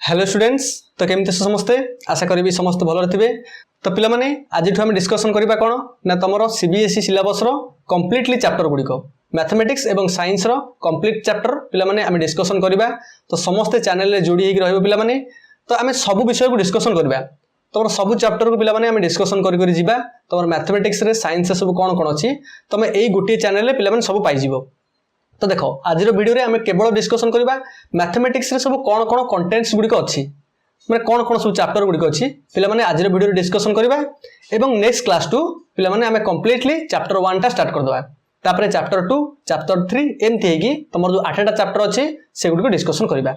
Hello students तो केमती समस्ते आशा करी समस्त भल थे। तो पिला माने आज आम डिस्कसन करबा कोन ना तुमरो सीबीएसई सिलेबस रो कंप्लीटली चैप्टर गुड़िक मैथमेटिक्स एवं साइंस रो कंप्लीट चैप्टर पिला माने आम डिस्कसन करबा। तो समस्ते चैनल रे जोड़ी होगी रहबो पिला माने। तो आम सब विषय को डिस्कसन करबा तुम सब चैप्टर को पिला माने आम डिस्कसन करी जिबा। तुम मैथमेटिक्स रे साइंस सब कोन कोन अछि तुम एई गोटे चैनल रे पिला माने सब पाई जिवो। तो देखो आज वीडियो रे हमें केवल डिस्कसन करबा मैथमेटिक्स रे सब कोन कोन कंटेंट्स गुड़िक अछि माने कोन कोन सब चैप्टर गुड़िक अछि पिला माने आज वीडियो रे डिस्कसन करबा। एवं नेक्स्ट क्लास 2 पिला माने हमें कंप्लीटली चैप्टर 1 टा स्टार्ट कर दबा तापरे चैप्टर 2 चैप्टर 3 एमती हेगी तमर जो 8टा चैप्टर अछि से गुड़िक डिस्कसन करबा।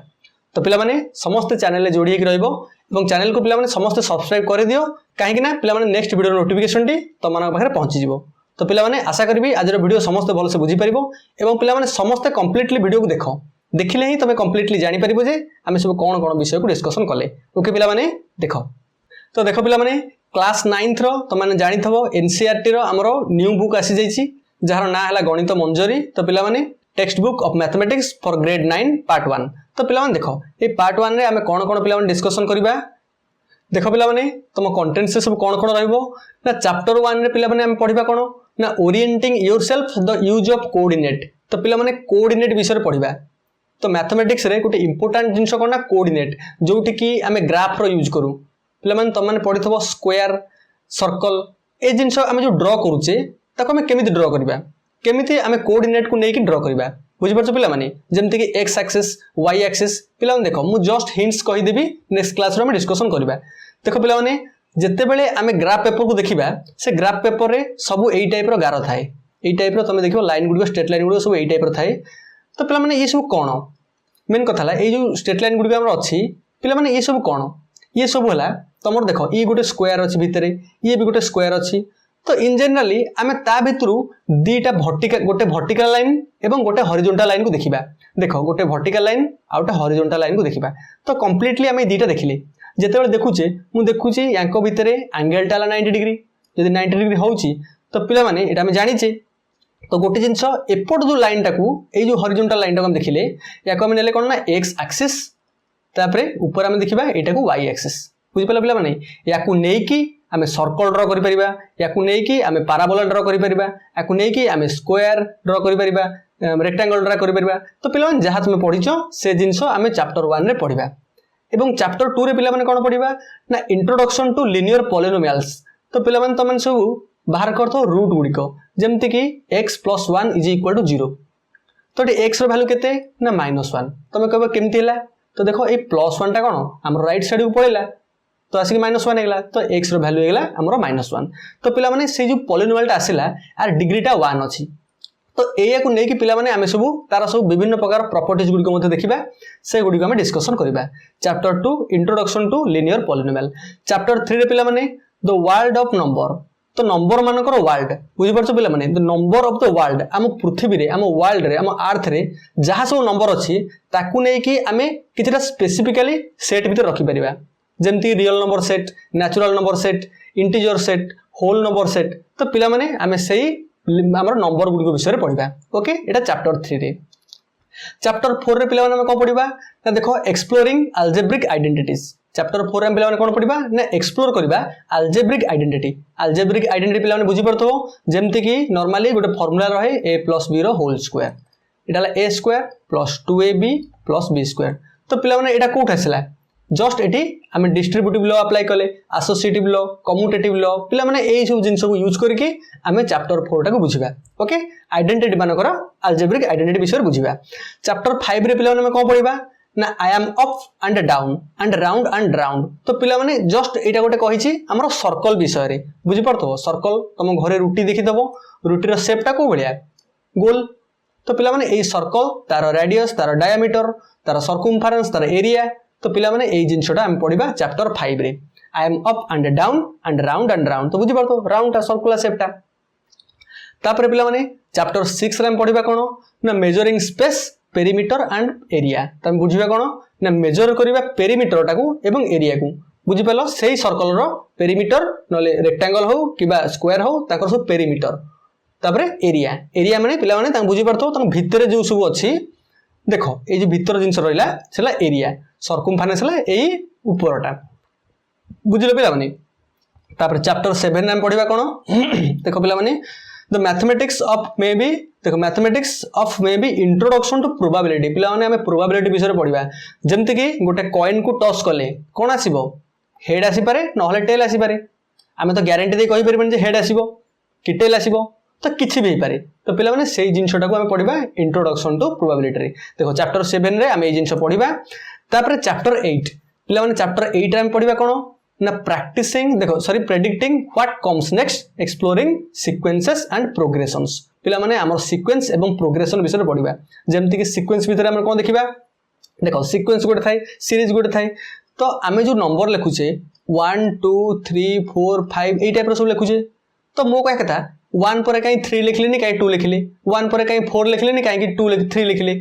तो पिला माने समस्त चैनल रे जोड़ी हेगी रहइबो एवं चैनल को पिला माने समस्त सब्सक्राइब कर दियो काहे कि ना पिला माने नेक्स्ट वीडियो नोटिफिकेशन टी तमन पाखरे पहुंची जिवो। तो पिला माने आशा करी आज वीडियो समस्त भल से बुझी पारिबो एवं पिला माने समस्त कंप्लीटली वीडियो को देखो देखिले ही तमे कंप्लीटली जानि पारिबो जे आमे सब कोन कोन विषय को डिस्कशन कले। ओके पिला माने देखो तो देखो पिला माने क्लास 9th रो त माने जानि थबो एनसीईआरटी रो हमरो न्यू बुक आसी जाईची जहार ना हला गणित मंजरी। तो पिला माने text book of mathematics for grade 9 part 1। तो पिला माने देखो ए पार्ट 1 रे आमे कोन कोन पिला माने डिस्कशन करबा। देखो पिला माने तुम कंटेंट से सब कोन कोन रहइबो ना चैप्टर 1 रे पिला माने हम पढिबा कोन ना orienting yourself the use of coordinate. तो पिला माने कोऑर्डिनेट विषय रे पढिबा। तो मैथमेटिक्स रे गोटे इंपोर्टेंट जिंस कोन ना कोऑर्डिनेट जोटी की हमें ग्राफ रो यूज करू पिला माने तुम माने पढिथबो स्क्वायर सर्कल ए जिंस हमें जो ड्रा करूचे ताको हमें केमिति ड्रा करबा केमिति हमें कोऑर्डिनेट को नेकी ड्रा करबा बुझि परछ पिला माने जेमति कि x एक्सिस y एक्सिस पिला माने देखो मु जस्ट हिंट्स कहि देबी नेक्स्ट क्लास रो हम डिस्कशन करबा। देखो पिला माने जेते बेले आमे ग्राफ पेपर को देखिबा से ग्राफ पेपर रे सब एई टाइप रो गारो थाए एई टाइप रो तमे देखिबो लाइन गुडो स्ट्रेट लाइन गुडो सब एई टाइप रो थाए। तो पिला माने ये सब कोन मेन कथा ला ए जो स्ट्रेट लाइन गुडो हमर अछि पिला माने ये सब कोन ये सब होला तमर देखो ई गोटे स्क्वायर अछि भितरे ये भी गोटे स्क्वायर अछि। तो इन जनरली आमे ता भितरु दीटा गोटे वर्टिकल लाइन एवं गोटे हॉरिजॉन्टल लाइन को देखिबा। देखो गोटे वर्टिकल लाइन आ गोटे हॉरिजॉन्टल लाइन को देखिबा। तो कंप्लीटली आमे दीटा देखिले जेतेबेले देखुचे मु देखुची यांको भितरे एंगल टाला 90 डिग्री यदि 90 डिग्री होउची तो पिला माने एटा हम जानिचे। तो गोटे जिंस एपट जो लाइन टाकू ए जो हॉरिजॉन्टल लाइन टाको हम देखिले याको हम नेले कोन ना x एक्सिस तापरे ऊपर हम देखिबा एटा को y एक्सिस बुझि पला पिला माने याकू नेकी आमे सर्कल ड्रा करि परिबा याकू नेकी आमे पैराबोला ड्रा करि परिबा याकू नेकी आमे स्क्वायर ड्रा करि परिबा रेक्टेंगल ड्रा करि परिबा। तो पिला माने जहा तुमे पढिचो से जिंस आमे चैप्टर 1 रे पढिबा एवं चैप्टर 2 रे पिला माने कोन पढिबा ना इंट्रोडक्शन टू लिनियर पॉलिनोमियल्स। तो पिला माने तमन सब बाहर करथो रूट गुडिको जेमति कि x + 1 = 0। तो x रो वैल्यू केते ना -1 तमे कहबो केमति हैला। तो देखो ए +1 टा कोन हमर राइट साइड को पळेला तो आसी -1 हेगला तो x रो वैल्यू हेगला हमरो -1। तो पिला माने से जो पॉलिनोमियल टा आसीला आर डिग्री टा 1 अछि। तो एया को नेकी पिला माने आमे सब तारा सब विभिन्न प्रकार प्रॉपर्टीज गुडी को मते देखिबा से गुडी को हम डिस्कशन करिबा। Chapter 2 introduction to linear polynomial. Chapter 3 रे पिला माने द वर्ल्ड ऑफ नंबर। तो नंबर मानकर वर्ल्ड बुझि परछ पिला माने the number of the world हम पृथ्वी रे हम वर्ल्ड रे हम अर्थ रे जहा सब नंबर अछि ताकू नेकी आमे किछटा स्पेसिफिकली सेट भीतर रखि परिबा जेमति real number set natural number set integer set whole number set. तो पिला माने आमे सेही हमर नंबर गुडी को विषय रे पढिबा। ओके एटा चैप्टर 3 रे। चैप्टर 4 रे पिला माने हम को पढिबा ना देखो एक्सप्लोरिंग अलजेब्रिक आइडेंटिटीज। चैप्टर 4 रे पिला माने कोन पढिबा ना एक्सप्लोर करबा अलजेब्रिक आइडेंटिटी। अलजेब्रिक आइडेंटिटी पिला माने बुझि परथो जेमति कि नॉर्मली गोटे फार्मूला रहे a + b रो होल स्क्वायर एटाला a² + 2ab + b²। तो पिला माने एटा कोठ आसिला जस्ट एटी आमे डिस्ट्रीब्यूटिव लॉ अप्लाई कले एसोसिएटिव लॉ कम्यूटेटिव लॉ पिला माने एई सब जिंस को यूज करके आमे चैप्टर 4 टा को बुझिबा। ओके आइडेंटिटी मानकर अलजेब्रिक आइडेंटिटी विषय बुझिबा। चैप्टर 5 रे पिला माने कोन पढिबा ना I am up and down and round and round. तो पिला माने जस्ट एटा गोटे कहिछि हमरो सर्कल विषय रे बुझि परथो सर्कल तुम घरे रुटी देखि दबो रुटी रो शेप टा को बढिया गोल। तो पिला माने एई सर्कल तार रेडियस तार डायमीटर तार सर्कमफरेंस तार एरिया। तो पिला माने एई जिंसटा हम पढिबा चैप्टर 5 रे I am up and down and round. तो बुझि परथो राउंड टा सर्कुलर शेप टा। तापरे पिला माने चैप्टर 6 रे हम पढिबा कोन ना measuring space perimeter and area. तम बुझिबा कोन ना मेजर करिबा पेरीमीटर टाकू एवं एरिया को बुझि पालो सेही सर्कल रो पेरीमीटर नले रेक्टेंगल हो किबा स्क्वायर हो ताकर सब पेरीमीटर तापरे एरिया। एरिया माने पिला माने ता बुझि परथो ता भितरे जो सब अछि देख ये जो भीतर जिनस रहा है एरिया सर्कमफेरेन्स है यही ऊपरटा बुझिल पिला माने तापर चैप्टर 7 में पढ़िबा कोन देखो पिला माने the mathematics of maybe देखो mathematics of maybe introduction to probability पिला माने हमें प्रोबेबिलिटी विषय पढ़िबा जेमति कि गोटे कॉइन को टॉस कले कोन आसीबो हेड आसी पारे नहले टेल आसी पारे आमे तो ग्यारंटी दे कहि परबेन जे हेड आसीबो कि टेल आसीबो तो किछि भी हे पारे तो पिला माने सेही जिंसटा को हमें पढ़िबा इंट्रोडक्शन टू प्रोबेबिलिटी देखो चैप्टर 7 रे हमें ए जिंस पढ़िबा तापर चैप्टर 8 पिला माने चैप्टर 8 रे हम पढ़िबा कोन ना प्रैक्टिसिंग देखो sorry predicting what comes next exploring sequences and progressions पिला माने हमर सीक्वेंस एवं प्रोग्रेशन विषय पढ़िबा जेमति कि सीक्वेंस भीतर हम कोन देखिबा देखो सीक्वेंस गोटे थाए सीरीज गोटे थाए तो आमे जो नंबर लिखुचे 1 2 3 4 5 ए टाइप रो सब लिखुचे तो मो कह कथा 1 पर कहीं 3 लिखलेनी कहीं 2 लिखले 1 पर कहीं 4 लिखलेनी कहीं 2 3 लिखले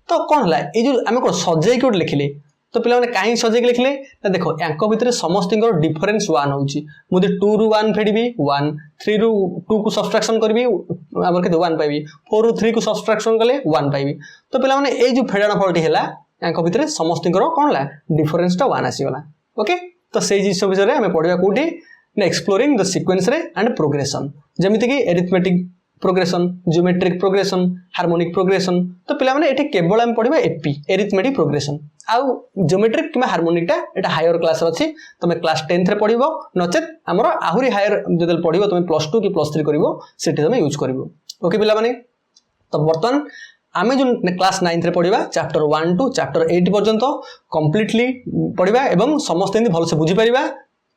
तो कौन हला ए जो आमे को सजाई के लिखले तो पिला माने कहीं सजाई के लिखले ना देखो यांको भितर समस्त डिफरेंस 1 होउची मुदे 2 रु 1 फेडीबी 1 3 रु 2 को सब्ट्रैक्शन करबी हमर के 1 पाइबी 4 रु 3 को सब्ट्रैक्शन कले 1 पाइबी तो पिला माने ए जो फेडाना फलटी हैला यांको भितर समस्त कोन हला डिफरेंस टा 1 आसी गला ओके तो सेही जिस विषय रे हमें पढिबा कोठी ना एक्सप्लोरिंग द सीक्वेंस रे एंड प्रोग्रेशन जेमिति कि arithmetic progression geometric progression harmonic progression तो पिला माने एठी केवल हम पढिबा एपी एरिथमेटिक प्रोग्रेशन आउ ज्योमेट्रिक किमा हार्मोनिक टा एटा हायर क्लास अछि तमे क्लास 10th रे पढिबो नचेत हमरो आहुरी हायर जदल पढिबो तमे +2 कि +3 करिवो सेठी तमे यूज करिवो ओके पिला माने तो बर्तन आमे जो क्लास 9th रे पढिबा चैप्टर 1 टू चैप्टर 8 पर्यंत कंप्लीटली पढिबा एवं समस्त एंदी भल से बुझी परिबा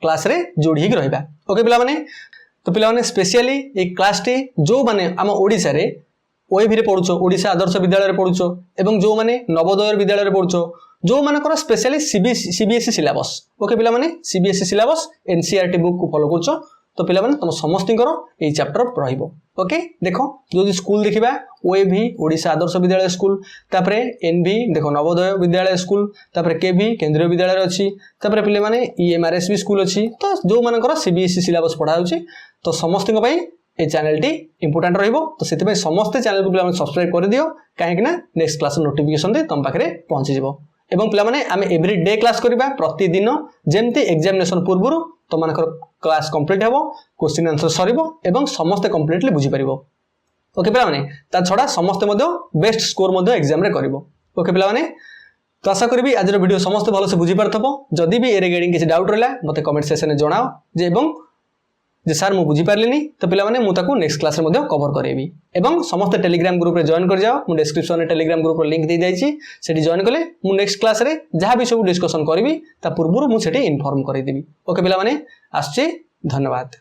क्लास रे जोड़ी ही रहिबा ओके पिला माने तो पिला माने स्पेशली ए क्लास टी जो माने हम ओडिसा रे ओएवी रे पढुचो ओडिसा आदर्श विद्यालय रे पढुचो एवं जो माने नवोदय विद्यालय रे पढुचो जो मानकर स्पेशली सीबीएसई सिलेबस ओके पिला माने सीबीएसई सिलेबस एनसीईआरटी बुक को फॉलो करछो तो पिला माने तुम समस्तिंकर ए चैप्टर रहिबो ओके देखो जो स्कूल देखिबा ओएवी ओडिसा आदर्श विद्यालय स्कूल तापरे एनवी देखो नवोदय विद्यालय स्कूल तापरे केवी केंद्रीय विद्यालय अछि तापरे पिले माने ईएमआरएसबी स्कूल अछि तो जो मानकर सीबीएसई सिलेबस पढा होछि तो समस्तिंक पई ए चैनल टी इंपोर्टेंट रहिबो तो सेति पई समस्त चैनल को पिला माने सब्सक्राइब कर दियो काहे कि ना नेक्स्ट क्लास नोटिफिकेशन दे तम पाखरे पहुंची जिवो एवं पिला माने आमे एवरी डे क्लास करिबा प्रतिदिन जेमति एग्जामिनेशन पूर्वरु तो मानकर क्लास कंप्लीट हेबो क्वेश्चन आंसर सरिबो एवं समस्त कंप्लीटली बुझी परिबो ओके पिला माने ता छडा समस्त मध्य बेस्ट स्कोर मध्य एग्जाम रे करिवो ओके पिला माने तो आशा करिबी आज रो वीडियो समस्त भलो से बुझी परथबो जदी भी ए रिगार्डिंग किछ डाउट रहला मते कमेंट सेक्शन में जणाओ जे एवं जे सर मु बुझी पारलिनी तो पिला माने मु ताको नेक्स्ट क्लास रे मध्य कवर करेबी एवं समस्त टेलीग्राम ग्रुप रे जॉइन कर जाओ मु डिस्क्रिप्शन रे टेलीग्राम ग्रुप रो लिंक दे जाईची सेठी जॉइन कले मु नेक्स्ट क्लास रे जहां भी सब डिस्कशन करबी ता पूर्वरु मु सेठी इन्फॉर्म करै देबी ओके पिला माने आछे धन्यवाद।